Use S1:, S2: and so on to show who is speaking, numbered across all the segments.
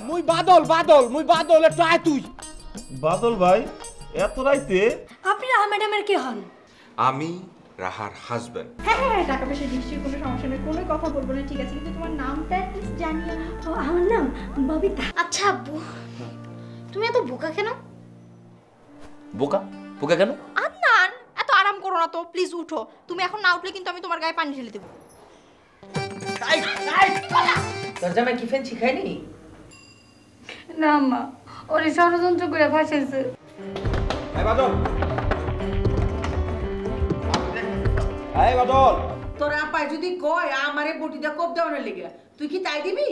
S1: মুই বাদল বাদল মুই বাদল একটু আয় তুই।
S2: বাদল ভাই এত রাইতে?
S3: আপনি রাহা ম্যাডামের কে হন?
S4: আমি রাহার হাজবেন্ড।
S5: হ্যাঁ হ্যাঁ টাকা পয়সা নিশ্চয়ই কোনো সমস্যা নেই, কোনো কথা বলবো না, ঠিক আছে, কিন্তু তোমার নামটা প্লিজ জানিও।
S3: ও আমার নাম ববিতা।
S6: আচ্ছা আব্বু, তুমি এত বোকা কেন?
S7: বোকা? বোকা কেন?
S5: আদনান এত আরাম করো না তো, প্লিজ উঠো। তুমি এখন না উঠলে কিন্তু আমি তোমার গায়ে পানি ঢেলে দেবো।
S8: তোর জামাই কি ফেন্সি খায়নি?
S3: না মা, ওরে ষড়যন্ত্র করে ফাঁসাইছে।
S1: এই বাদল, এই বাদল,
S8: তোর আপায় যদি কয় আমারে বটিটা কোপ দেওয়ার লেগে, তুই কি তাই দিবি?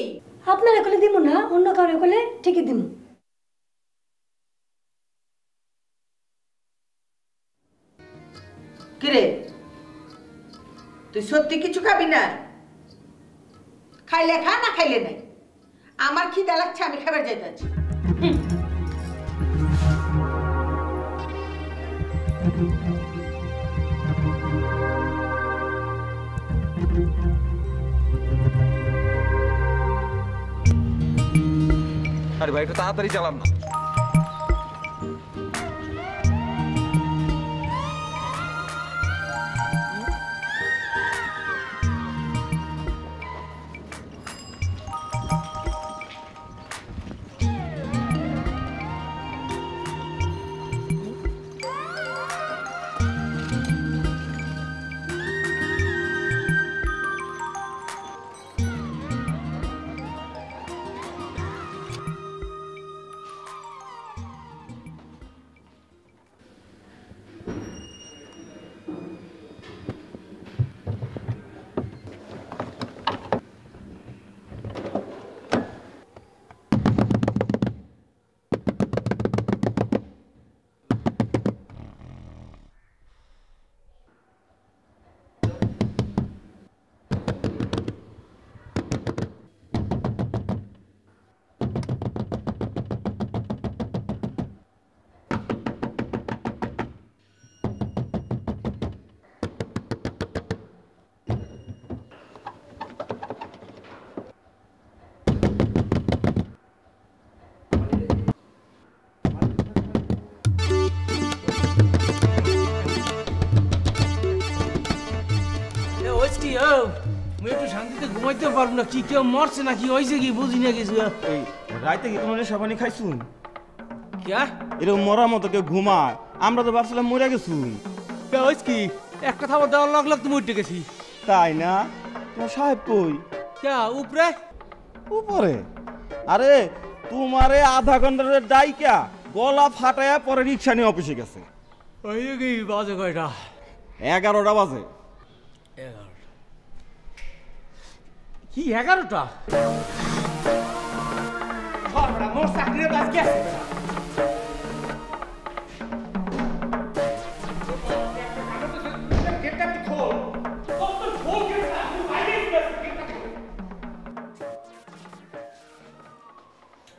S3: আপনারা কলে দিব না, অন্য কারো কলে ঠিকই দিব।
S8: কিরে তুই সত্যি কিছু খাবি না? খাইলে খা, না খাইলে নাই। আমার খিদা লাগছে, আমি খাবার যাইতেছি।
S4: আরে ভাই একটু তাড়াতাড়ি চালান না।
S1: একটু শান্তিতে ঘুমাইতে পারবো না, কি কেউ মরছে নাকি হয়েছে কি বুঝি না কিছু।
S2: এই রাইতে কি তোমার নেশা পানি খাইছুন?
S1: কিয়া
S2: এরকম মরার মতো কেউ ঘুমায়? আমরা তো ভাবছিলাম মরে গেছুন।
S1: হয়েছে কি? একটা থাবার দেওয়ার লাগ লাগ তুমি উঠে গেছি।
S2: তাই না? তোমার সাহেব কই?
S1: কিয়া উপরে?
S2: উপরে? আরে তোমারে আধা ঘন্টার ডাইকা গলা ফাটায়া পরে রিক্সা নিয়ে অফিসে গেছে।
S1: ওই কি বাজে কয়টা?
S2: 11টা বাজে।
S1: 11টা? কি 11টা? মোর চাকরির কাজ কি আছে?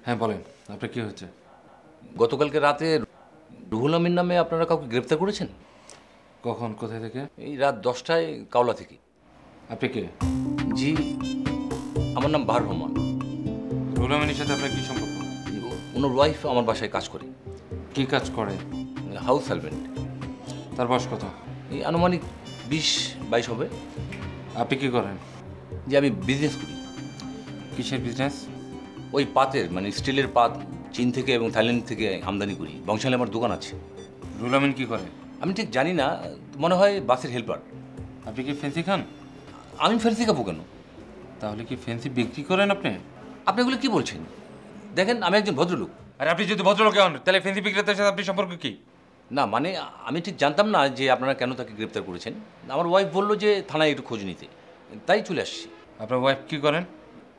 S4: হ্যাঁ বলেন, আপনার কি হয়েছে?
S7: গতকালকে রাতে রুহুল আমিন নামে আপনারা কাউকে গ্রেপ্তার করেছেন?
S4: কখন, কোথায় থেকে?
S7: এই রাত 10টায় কাওলা থেকে।
S4: আপনি কে?
S7: জি, আমার নাম বাহার রহমান।
S4: রুহুল আমিনের সাথে আপনার কি সম্পর্ক?
S7: ওনার ওয়াইফ আমার বাসায় কাজ করে।
S4: কি কাজ করে?
S7: House servant.
S4: তার বয়স কত?
S7: এই আনুমানিক 20-22 হবে।
S4: আপনি কি করেন?
S7: যে আমি বিজনেস করি।
S4: কিসের বিজনেস?
S7: ওই পাতের, মানে স্টিলের পাত চীন থেকে এবং থাইল্যান্ড থেকে আমদানি করি। বংশালে আমার দোকান আছে।
S4: রুহুল আমিন কি করে?
S7: আমি ঠিক জানি না, মনে হয় বাসের হেল্পার।
S4: আপনি কি ফেন্সি খান?
S7: আমি ফেন্সি খাবো কেন?
S4: তাহলে কি ফেন্সি বিক্রি করেন আপনি?
S7: আপনি এগুলো কি বলছেন? দেখেন আমি একজন ভদ্রলোক।
S4: আর আপনি যদি ভদ্রলোক হন তাহলে ফেন্সি বিক্রেতার সাথে আপনি সম্পর্ক কি?
S7: না মানে আমি ঠিক জানতাম না যে আপনারা কেন তাকে গ্রেপ্তার করেছেন। আমার ওয়াইফ বললো যে থানায় একটু খোঁজ নিতে, তাই চলে আসছি।
S4: আপনার ওয়াইফ কি করেন?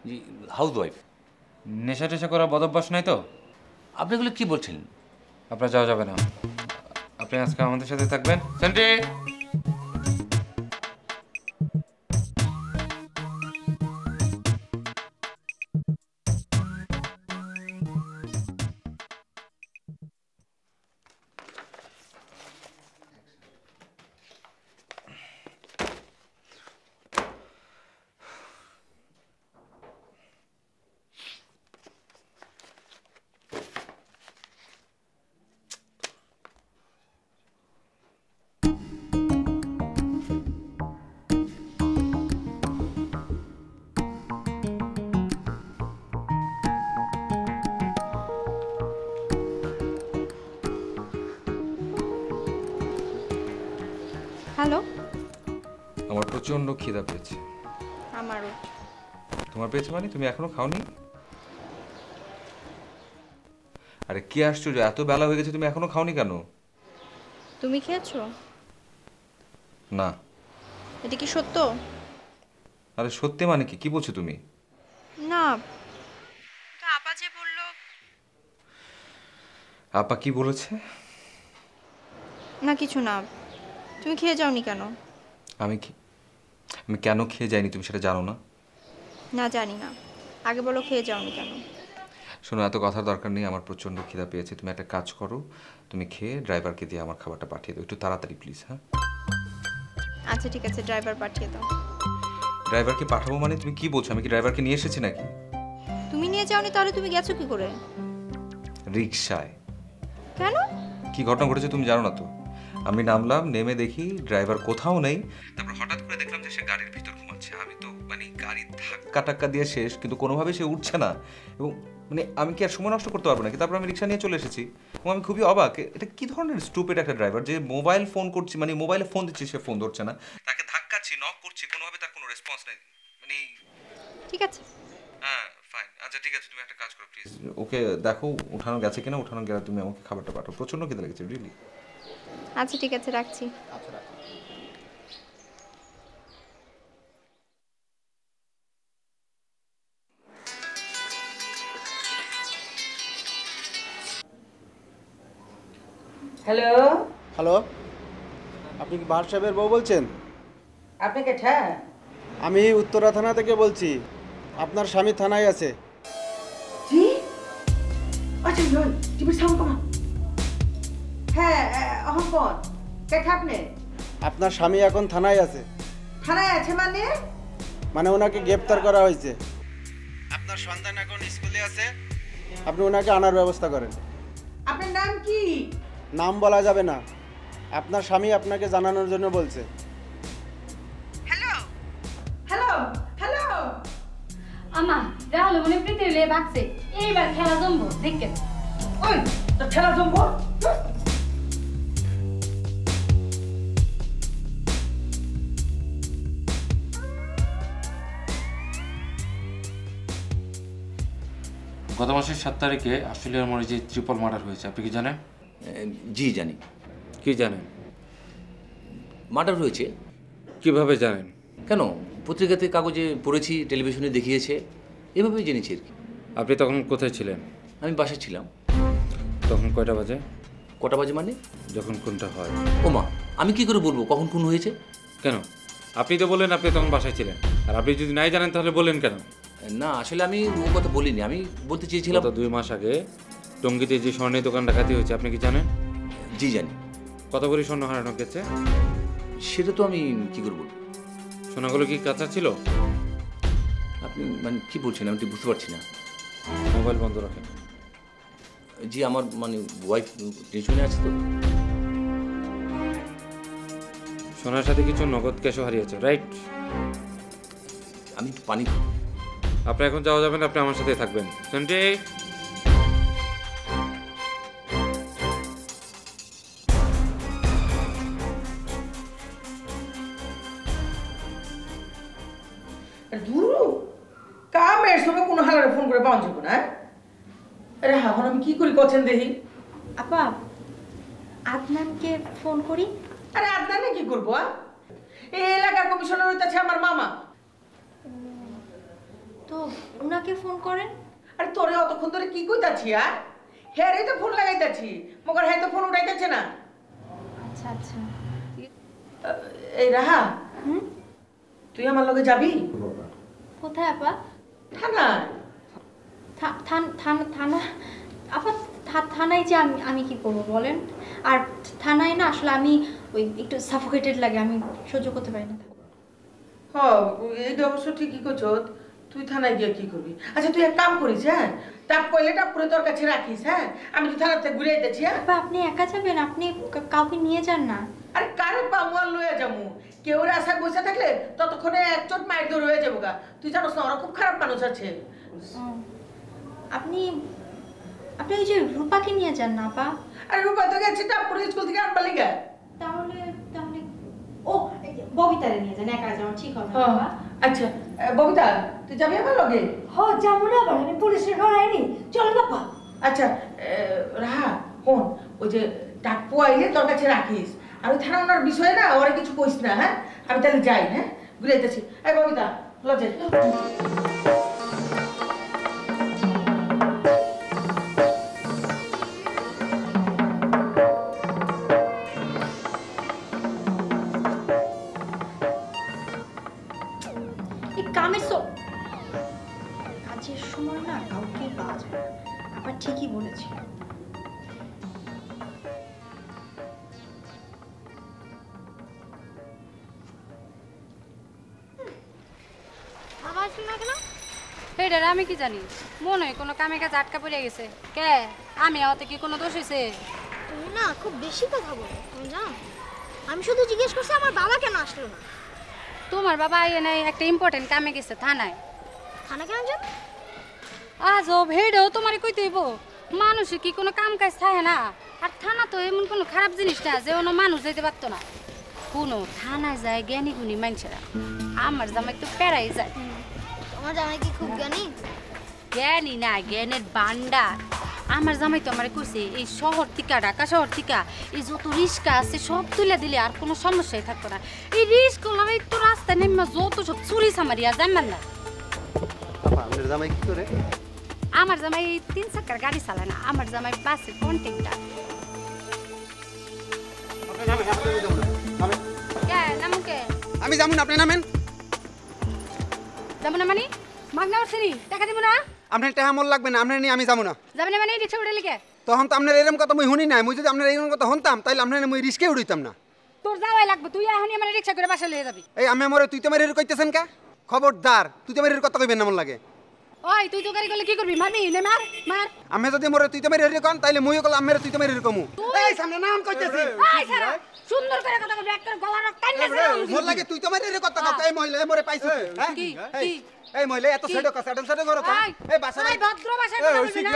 S7: জি, হাউস ওয়াইফ।
S4: নেশা টেশা করার বদভ্যাস নাই তো?
S7: আপনি এগুলো কি বলছেন?
S4: আপনার যাওয়া যাবে না। আপনি আজকে আমাদের সাথে থাকবেন। Sentry,
S5: hello.
S4: আমার প্রচন্ড খিদা পেয়েছে।
S5: আমারও।
S4: তোমার পেয়েছে মানে তুমি এখনো খাওনি? আরে কি আশ্চর্য, এত বেলা হয়ে গেছে তুমি এখনো খাওনি কেন?
S5: তুমি খেয়েছো?
S4: না।
S5: এটা কি সত্য?
S4: আরে সত্যি মানে কি, কি বলছো তুমি?
S5: না, তো আপা যে বললো।
S4: আপা কি বলেছে?
S5: না কিছু না। তুমি খেয়ে যাওনি কেন?
S4: আমি কেন খেয়ে যাইনি তুমি সেটা জানো না?
S5: না জানি না, আগে বলো খেয়ে যাওনি কেন।
S4: শোনো, এত কথার দরকার নেই, আমার প্রচন্ড খিদা পেয়েছে। তুমি একটা কাজ করো, তুমি খেয়ে ড্রাইভারকে দিয়ে আমার খাবারটা পাঠিয়ে দাও, একটু তাড়াতাড়ি প্লিজ। হ্যাঁ
S5: আচ্ছা ঠিক আছে, ড্রাইভার পাঠিয়ে দাও।
S4: ড্রাইভারকে পাঠাবো মানে তুমি কি বলছো? আমি কি ড্রাইভারকে নিয়ে এসেছি নাকি?
S5: তুমি নিয়ে যাওনি তাহলে তুমি গেছো কি করে?
S4: রিকশায়।
S5: কেন?
S4: কি ঘটনা ঘটেছে তুমি জানো না তো? আমি নামলাম, নেমে দেখি ড্রাইভার কোথাও নেই। তারপর হঠাৎ করে দেখলাম যে সে গাড়ির ভিতর ঘুমাচ্ছে। আমি তো মানে গাড়ি ধাক্কা টাক্কা দিয়ে শেষ, কিন্তু কোনোভাবে সে উঠছে না। এবং মানে আমি কি আর সময় নষ্ট করতে পারবো নাকি? তারপর আমি রিক্সা নিয়ে চলে এসেছি এবং আমি খুবই অবাক, এটা কি ধরনের স্টুপিড একটা ড্রাইভার যে মোবাইল ফোন করছি, মানে মোবাইলে ফোন দিচ্ছি সে ফোন ধরছে না, তাকে ধাক্কাচ্ছি, নক করছি, কোনোভাবে তার কোনো রেসপন্স নেই। মানে
S5: ঠিক আছে।
S4: হ্যাঁ ফাইন, আচ্ছা ঠিক আছে, তুমি একটা কাজ করো প্লিজ, ওকে দেখো উঠানো গেছে কিনা। উঠানো গেলে তুমি আমাকে খাবারটা পাঠাও, প্রচন্ড খিদে লেগেছে রিয়েলি।
S5: আচ্ছা ঠিক আছে, রাখছি।
S8: হ্যালো,
S9: হ্যালো, আপনি কি বাহার সাহেবের বউ বলছেন?
S8: আপনি কেঠা?
S9: আমি উত্তরা থানা থেকে বলছি। আপনার স্বামী থানায় আছে।
S8: জি? আচ্ছা লই, টিভি সাউন্ড কমা। হ্যাঁ, অহংকন। কেঠা আপনি?
S9: আপনার স্বামী এখন থানায় আছে।
S8: থানায় আছে মানে?
S9: মানে ওনাকে গ্রেপ্তার করা হয়েছে। আপনার সন্তান এখন স্কুলে আছে, আপনি ওনাকে আনার ব্যবস্থা করেন।
S8: আপনার নাম কি?
S9: নাম বলা যাবে না, আপনার স্বামী আপনাকে জানানোর জন্য বলছে।
S8: Hello, hello, hello.
S3: আমা রাহুল মনে পৃথিবী বাঁচছে, এইবার খেলা জমবো দেখেন।
S8: ওই তো খেলা জমবো।
S4: গত মাসের 7 তারিখে অস্ট্রেলিয়ার মরিচে ট্রিপল মার্ডার হয়েছে, আপনি কি জানেন?
S7: জি জানি।
S4: কি জানেন?
S7: মার্ডার হয়েছে।
S4: কিভাবে জানেন?
S7: কেন, পত্রিকাতে কাগজে পড়েছি, টেলিভিশনে দেখিয়েছে, এভাবেই জেনেছি আর কি।
S4: আপনি তখন কোথায় ছিলেন?
S7: আমি বাসায় ছিলাম।
S4: তখন কয়টা বাজে?
S7: কটা বাজে মানে?
S4: যখন কোনটা হয়।
S7: ও মা, আমি কি করে বলবো কখন কোন হয়েছে?
S4: কেন, আপনি তো বললেন আপনি তখন বাসায় ছিলেন, আর আপনি যদি নাই জানেন তাহলে বললেন কেন?
S7: না আসলে আমি ও কথা বলিনি, আমি বলতে চেয়েছিলাম।
S4: গত 2 মাস আগে টঙ্গীতে যে স্বর্ণের দোকান ডাকাতি হয়েছে, আপনি কি জানেন?
S7: জি জানি।
S4: কত ভরি স্বর্ণ হারানো গেছে?
S7: সেটা তো আমি কি করে বলবো।
S4: সোনাগুলো কি কাঁচা ছিল?
S7: আপনি মানে কি বলছেন আমি ঠিক বুঝতে পারছি না।
S4: মোবাইল বন্ধ রাখেন।
S7: জি আমার মানে ওয়াইফ টেনশনে আছে তো।
S4: সোনার সাথে কিছু নগদ ক্যাশও হারিয়েছে, রাইট?
S7: আমি পানি।
S4: আপনি এখন যাওয়া যাবেন, আপনি আমার সাথে থাকবেন। সন্টে
S8: দুরু কামের সময় কোনো হালারে ফোন করে পাওয়া যাবে না। আরে এখন আমি কি করি কছেন দেখি।
S5: আপা, আদনানকে ফোন করি।
S8: আরে আদনানে কি করবো? এই এলাকার কমিশনার হইতাছে আমার মামা।
S5: তো উনাকে ফোন করেন।
S8: আরে তোরে অতক্ষণ ধরে কি কইতাছি? আর হ্যাঁ তো ফোন লাগাইতাছি, মগর হ্যাঁ তো ফোন উঠাইতেছে না।
S5: আচ্ছা আচ্ছা।
S8: এই রাহা, তুই আমার লগে যাবি?
S5: কোথায় আপা?
S8: থানায়।
S5: থানা? আপা থানায় যে আমি কি করবো বলেন? আর থানায় না আসলে আমি ওই একটু সাফোকেটেড লাগে, আমি সহ্য করতে পারি না।
S8: হ, এইটা অবশ্য ঠিকই করছ। তুই থানায় গিয়ে কি করবি? আচ্ছা তুই এক কাম করিস, হ্যাঁ তাপ কইলে টাপ করে তোর কাছে রাখিস। হ্যাঁ আমি তো থানা থেকে ঘুরে আইতেছি। হ্যাঁ
S5: আপনি একা যাবেন? আপনি কাউকে নিয়ে যান না।
S8: আরে কারে পামু আর লইয়া যামু? কেউ আশায় বসে থাকলে ততক্ষণে এক চোট মায়ের দৌড় হয়ে যাবো গা। তুই জানোস না ওরা খুব খারাপ মানুষ আছে।
S5: আপনি ওই যে রূপাকে নিয়ে যান না আপা?
S8: আরে রূপা তো গেছে টাপুর স্কুল থেকে আনবার লিগা।
S5: তাহলে ও ববিতারে নিয়ে যান, একা যাওয়া ঠিক হবে না বাবা।
S8: আচ্ছা ববিতা তুই যাবি আমার লগে?
S10: যাবো না আবার, আমি পুলিশের ঘরাইনি, চলো বাবা।
S8: আচ্ছা রাহা কোন ওই যে টাকপু আইলে তোর কাছে রাখিস, আর ওই থানা ওনার বিষয়ে না ওরা কিছু কইস না। হ্যাঁ আমি তাহলে যাই, হ্যাঁ ঘুরে যেতেছি। এই ববিতা লজে
S5: কাজের সময় না কাউকে পাওয়া যায় না। আবার ঠিকই বলেছিল।
S6: আমার শোনা কেন?
S3: হেডার আমি কি জানি, মনে হয় কোনো কামে কাজ আটকা পড়ে গেছে। কে আমি ওতে কি কোনো দোষ হয়েছে?
S6: তুমি না খুব বেশি কথা বলো, তুমি জানো? আমি শুধু জিজ্ঞেস করছি আমার বাবা কেন আসলো না।
S3: তোমার বাবা এনে একটা ইম্পর্টেন্ট কামে গেছে থানায়।
S6: থানা কেন যান?
S3: আজব, হেডেও তোমার কই দেব, মানুষের কি কোনো কাম কাজ থাকে না? আর থানা তো এমন কোনো খারাপ জিনিস না যে অন্য মানুষ যেতে পারতো না। কোনো থানায় যায় জ্ঞানী গুণী মানুষেরা, আমার জামাই তো পেরাই যায়।
S6: তোমার জামাই কি খুব জ্ঞানী?
S3: জ্ঞানী না, জ্ঞানের ভান্ডার। আমার জামাই তো আমার কইছে এই শহর থেকে, ঢাকা শহর থেকে এই যত রিস্কা আছে সব তুলে দিলে আর কোনো সমস্যাই থাকতো না। এই রিস্ক করলাম একটু রাস্তায় নেমে যত সব চুরি সামারিয়া জানবেন না।
S9: আপনার জামাই কি করে?
S3: আমার জামাই 3 চাকার গাড়ি চালায় না, আমার জামাই বাসের কন্ট্রাক্টর।
S9: আমি যাবো না, আপনি নামেন।
S3: যাবো না মানে মাগনা উঠছেনি, টাকা দিব না।
S9: আপনার টাকা মোল লাগবে না, আপনার নিয়ে আমি যাবো না।
S3: যাবে না মানে রিক্সা উঠে লিখে
S9: তখন তো আপনার এরকম কথা মুই শুনি নাই। মুই যদি আপনার এরকম কথা শুনতাম তাহলে আপনার মুই রিস্কে উড়িতাম না।
S3: তোর যাওয়াই লাগবে, তুই এখনই আমার রিক্সা করে বাসা লিয়ে যাবি।
S9: এই আমি আমার তুই তো মেরে কইতেছেন কা? খবরদার, তুই তো মেরে কথা কইবেন না মন লাগে।
S3: ওই তুই তো গাড়ি করলে কি করবি, মারবি নে? মার মার।
S9: আমি যদি মরে তুই তো মেরে কন তাইলে মুইও কল আমি তুই তো মেরে কমু। এই সামনে নাম কইতেছি।
S3: এই সারা সুন্দর করে কথা কবি, একটা গলা রক টাইনা ছেড়ে।
S9: মোর লাগে তুই তো মেরে কথা কও। এই মহিলা মরে পাইছো
S3: কি কি
S9: এই মহিলা এত ছেড়ো কাছে আডম ছেড়ো করো তো। এই বাসা
S3: এই ভদ্র ভাষায় কথা বলবি না।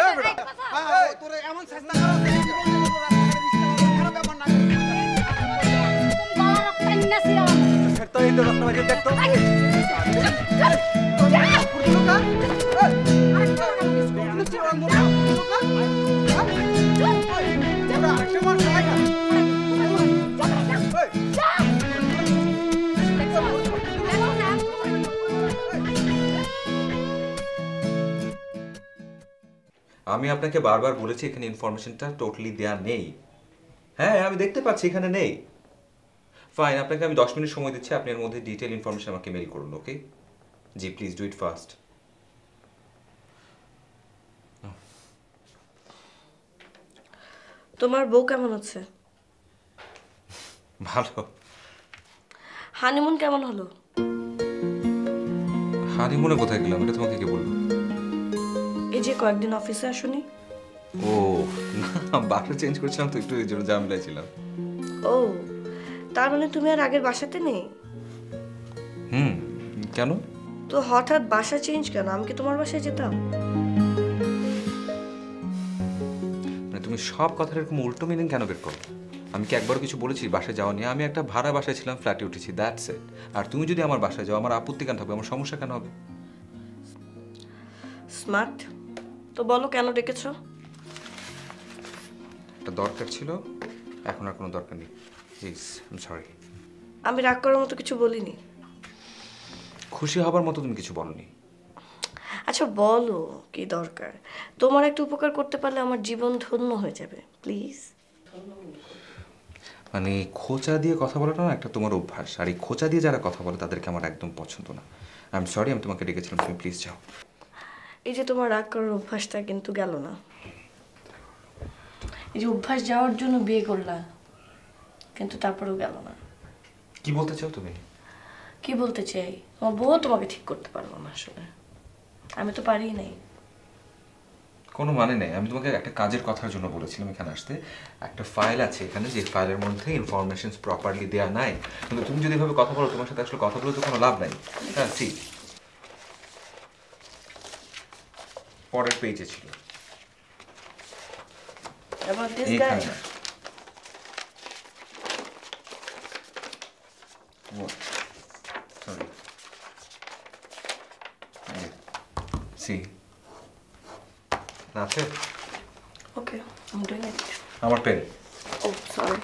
S9: এই তোরে এমন চেষ্টা করো
S3: গলা রক টাইনা ছেড়ে।
S9: তো এই তো রক্ত বাজে দেখতো।
S4: আমি আপনাকে বারবার বলেছি এখানে ইনফরমেশনটা টোটালি দেয়া নেই। হ্যাঁ আমি দেখতে পাচ্ছি এখানে নেই। ফাইন, আপনাকে আমি 10 মিনিট সময় দিচ্ছি, আপনি এর মধ্যে ডিটেল ইনফরমেশন আমাকে মেইল করুন। ওকে জি, প্লিজ ডু ইট ফাস্ট।
S11: তোমার বউ কেমন আছে?
S4: ভালো।
S11: হানিমুন কেমন হলো?
S4: হানিমুনে কোথায় গেলাম এটা তোমাকে কে বললো?
S11: এই যে কয়েকদিন অফিসে আসোনি।
S4: ও না, বাসা চেঞ্জ করছিলাম তো একটু, এই জন্য ঝামেলায় ছিলাম।
S11: ও তার মানে তুমি আর আগের বাসাতে নেই?
S4: কেন?
S11: তো হঠাৎ বাসা চেঞ্জ কেন? আমি কি তোমার বাসায় যেতাম?
S4: মানে তুমি সব কথার এরকম উল্টো মিনিং কেন বের করো? আমি কি একবারও কিছু বলেছি বাসায় যাওয়া নিয়ে? আমি একটা ভাড়া বাসায় ছিলাম, ফ্ল্যাটে উঠেছি, দ্যাটস ইট। আর তুমি যদি আমার বাসায় যাও আমার আপত্তি কেন থাকবে, আমার সমস্যা কেন হবে?
S11: স্মার্ট তো বলো কেন ডেকেছো?
S4: একটা দরকার ছিল, এখন আর কোনো দরকার নেই। Please I am sorry.
S11: আমি রাগ করার মতো কিছু বলিনি।
S4: খুশি হবার মতো তুমি কিছু বলনি।
S11: আচ্ছা বলো কি দরকার? তোমার একটা উপকার করতে পারলে আমার জীবন ধন্য হয়ে যাবে, প্লিজ।
S4: মানে খোঁচা দিয়ে কথা বলাটা না একটা তোমার অভ্যাস, আর এই খোঁচা দিয়ে যারা কথা বলে তাদেরকে আমার একদম পছন্দ না। আই এম সরি, আমি তোমাকে ডেকেছিলাম, তুমি প্লিজ যাও।
S11: এই যে তোমার রাগ করার অভ্যাসটা কিন্তু গেল না। এই যে অভ্যাস যাওয়ার জন্য বিয়ে করলা, কিন্তু তারপরেও গেল না।
S4: কি বলতে চাও তুমি?
S11: কি বলতে চাই, আমার বউ তোমাকে ঠিক করতে পারবো না। আসলে আমি তো পারি নাই।
S4: কোনো মানে নেই, আমি তোমাকে একটা কাজের কথার জন্য বলেছিলাম এখানে আসতে। একটা ফাইল আছে এখানে, যে ফাইলের মধ্যে ইনফরমেশনস প্রপারলি দেওয়া নাই। কিন্তু তুমি যদি এভাবে কথা বলো, তোমার সাথে আসলে কথা বলে তো কোনো লাভ নাই। হ্যাঁ ঠিক, পরের পেজে ছিল। সি আছে
S11: ওকে, আই এম ডুইং ইট।
S4: আমার পেন।
S11: ও সরি।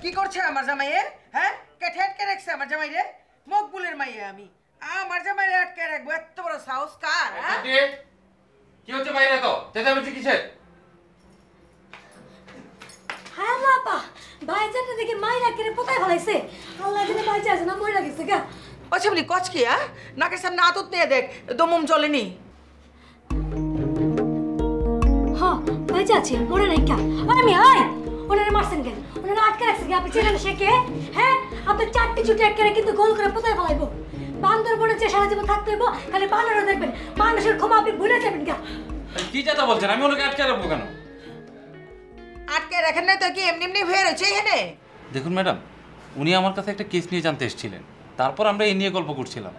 S8: কি করছে আমার জামাইয়ে? হ্যাঁ, কেটে আটকে রাখছে আমার জামাই রে। মকবুলের মাইয়া আমি, আমার জামাইরে আটকে রাখবো? এত বড় সাহস কার?
S7: কি হচ্ছে বাইরে? তো চেঁচামেচি কিসের?
S10: হ্যাঁ বাবা, ভাইজানটা দেখে মাইরা কেড়ে পোতায় ফেলাইছে। আল্লাহ জানে ভাইজা আছে না মরে গেছে গা।
S8: আচ্ছা বলি কচ কি? হ্যাঁ, নাকের সামনে আতত নিয়ে দেখ, দমম জ্বলেনি।
S10: হ্যাঁ ভাইজা আছে, মরে নাই কা। আমি আয় ওনারে মারছেন কেন? ওনারে আটকে রাখছেন কি? আপনি চেনেন সে কে? হ্যাঁ, আপনি চারটি চুটি এক করে কিন্তু গোল করে পোতায় ফেলাইবো। বান্দরবনে যে সারা জীবন থাকতে হইব, খালি বানরও দেখবেন। মানুষের ক্ষমা আপনি ভুলে যাবেন গা।
S7: কি কথা বলছেন? আমি ওনাকে আটকে রাখবো কেন?
S8: আটকে রাখেন না তো কি এমনি এমনি হয়ে রয়েছে এখানে?
S7: দেখুন ম্যাডাম, উনি আমার কাছে একটা কেস নিয়ে জানতে এসেছিলেন, তারপর আমরা এই নিয়ে গল্প করছিলাম।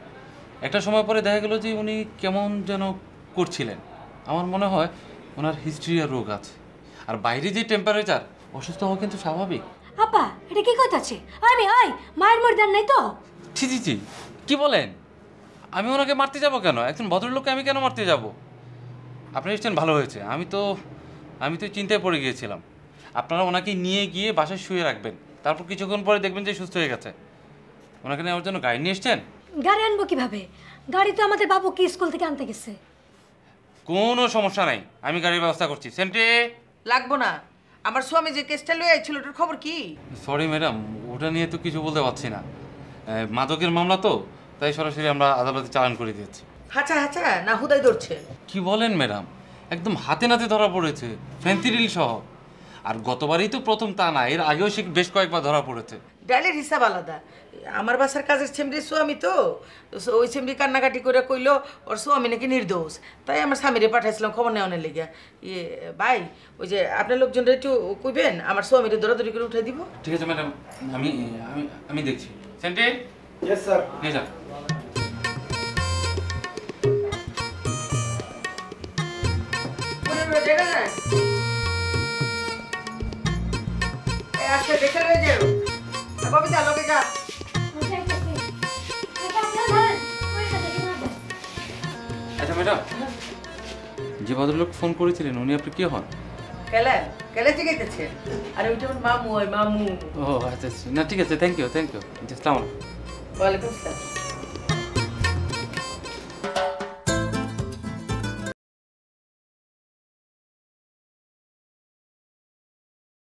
S7: একটা সময় পরে দেখা গেল যে উনি কেমন যেন করছিলেন। আমার মনে হয় ওনার হিস্ট্রিয়ার রোগ আছে, আর বাইরে যে টেম্পারেচার, অসুস্থ হওয়া কিন্তু স্বাভাবিক।
S10: আপা এটা কি কইতাছে? আমি আয় মায়ের মর দেন নাই তো?
S7: ছি ছি ছি, কি বলেন? আমি ওনাকে মারতে যাব কেন? একজন ভদ্রলোককে আমি কেন মারতে যাব? আপনি এসেছেন ভালো হয়েছে। আমি তো চিন্তায় পড়ে গিয়েছিলাম। আপনারা ওনাকে নিয়ে গিয়ে বাসায় শুয়ে রাখবেন, তারপর কিছুক্ষণ পরে দেখবেন যে সুস্থ হয়ে গেছে। ওনাকে নেওয়ার জন্য গাড়ি নিয়ে এসছেন?
S10: গাড়ি আনবো কিভাবে? গাড়ি তো আমাদের বাবুকে স্কুল থেকে আনতে গেছে।
S7: কোনো সমস্যা নাই, আমি গাড়ির ব্যবস্থা করছি। সেন্ট্রি
S8: লাগবো না। আমার স্বামী যে কেসটা লয়ে আইছিল ওটার খবর কি?
S7: সরি ম্যাডাম, ওটা নিয়ে তো কিছু বলতে পারছি না। মাদকের মামলা তো, তাই সরাসরি আমরা আদালতে চালান করে দিয়েছি।
S8: হাঁচা হাঁচা না হুদাই ধরছে?
S7: কি বলেন ম্যাডাম, একদম হাতে নাতে ধরা পড়েছে, ফেন্সিডিল সহ। আর গতবারই তো প্রথম তা না, এর আগেও সে বেশ কয়েকবার ধরা পড়েছে।
S8: ডালের হিসাব আলাদা। আমার বাসার কাজের ছেমরির স্বামী তো, ওই ছেমরি কান্নাকাটি করে কইলো ওর স্বামী নাকি নির্দোষ, তাই আমার স্বামীরে পাঠাইছিলাম খবর নেওয়ানোর লেগে। ইয়ে ভাই, ওই যে আপনার লোকজনরা একটু কইবেন আমার স্বামীরে দৌড়াদৌড়ি করে উঠে দিব।
S7: ঠিক আছে ম্যাডাম, আমি আমি আমি দেখছি। Sentry,
S9: yes sir.
S7: নিয়ে যান।
S8: দেখা যায় আজকে দেখে লয়ে যাও। ববিতা লোকে যা।
S7: আচ্ছা ম্যাডাম, যে ভদ্রলোক ফোন করেছিলেন উনি আপনি কে হন?
S8: কেলে কেলে জিগাইতেছে? আরে ওইটা আমার মামু, ওই মামু।
S7: ও আচ্ছা, না ঠিক আছে, থ্যাংক ইউ। আসসালামু আলাইকুম।
S8: ওয়ালাইকুম আসসালাম।